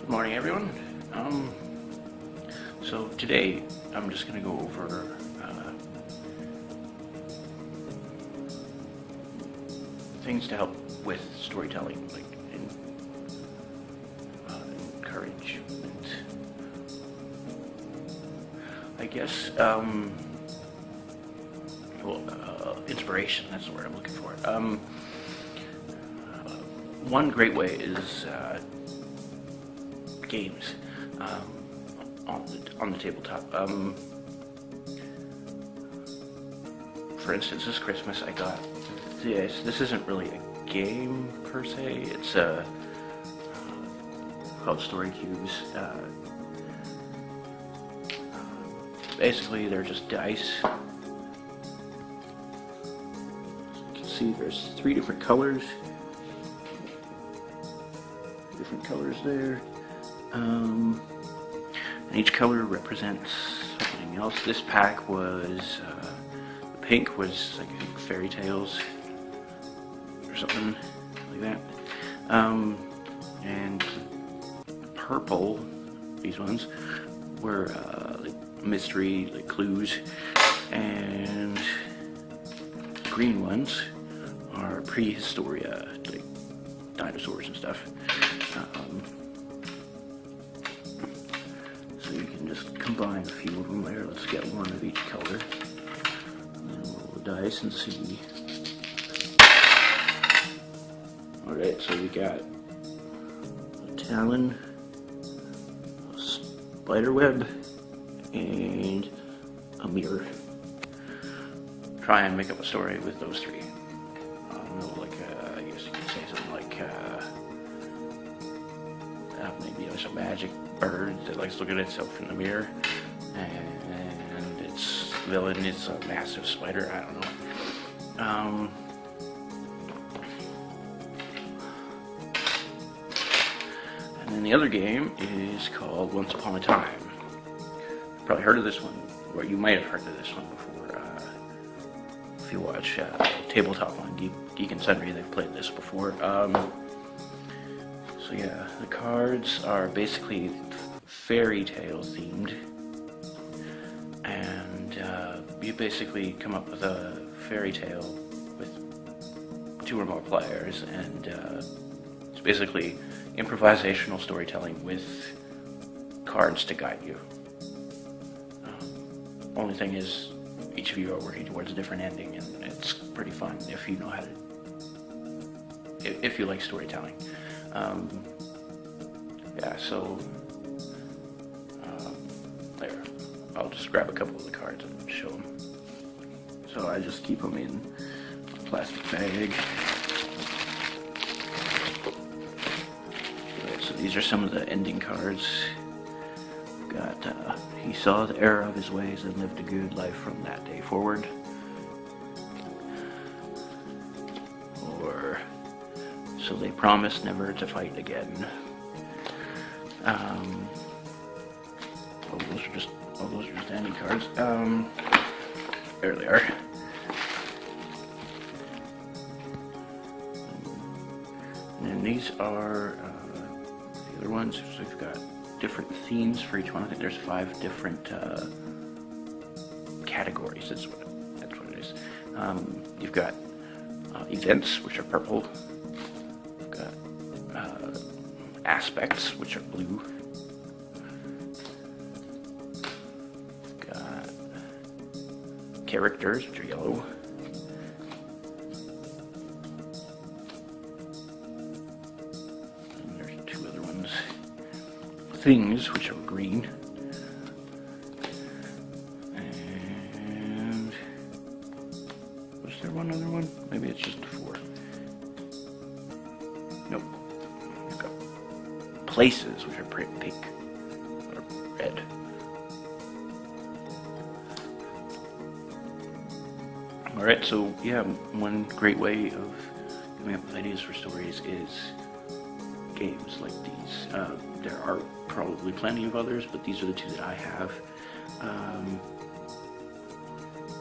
Good morning, everyone. So today I'm just going to go over things to help with storytelling, like encouragement. I guess, inspiration, that's the word I'm looking for. One great way is games on the tabletop. For instance, this Christmas I got this. This isn't really a game per se. It's called Story Cubes. Basically, they're just dice. As you can see, there's 3 different colors. Different colors there. And each color represents something else. This pack was, the pink was like fairy tales or something like that. And purple, these ones, were like mystery, like clues. And green ones are prehistoria, like dinosaurs and stuff. So you can just combine a few of them there. Let's get one of each color. And roll the dice and see. Alright, so we got a talon, a spider web, and a mirror. Try and make up a story with those 3. I don't know, like, I guess you could say something like, maybe there's a magic bird that likes looking at itself in the mirror, and its villain is a massive spider. I don't know. And then the other game is called Once Upon a Time. You've probably heard of this one, or you might have heard of this one before. If you watch Tabletop on Geek and Sundry, they've played this before. So yeah, the cards are basically fairy tale themed, and you basically come up with a fairy tale with 2 or more players, and it's basically improvisational storytelling with cards to guide you. Only thing is, each of you are working towards a different ending, and it's pretty fun if you know how to, if you like storytelling. Yeah, so there, I'll just grab a couple of the cards and show them. So I just keep them in a plastic bag. So these are some of the ending cards. We've got, he saw the error of his ways and lived a good life from that day forward. Or, so they promised never to fight again. Those are just ending cards. There they are. And then these are the other ones. So we've got different themes for each one. I think there's 5 different categories. That's what it is. You've got events, which are purple. You've got aspects, which are blue. You've got characters, which are yellow. And there's 2 other ones. Things, which are green. And was there one other one? Maybe it's just 4. Nope. We've got places, which are pink or red. Alright, so yeah, one great way of coming up with ideas for stories is games like these. There are probably plenty of others, but these are the 2 that I have.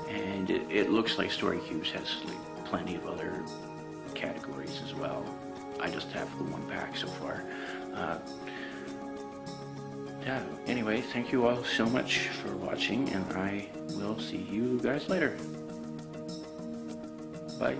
And it looks like Story Cubes has like plenty of other categories as well. I just have the 1 pack so far. Yeah, anyway, thank you all so much for watching, and I will see you guys later. Bye.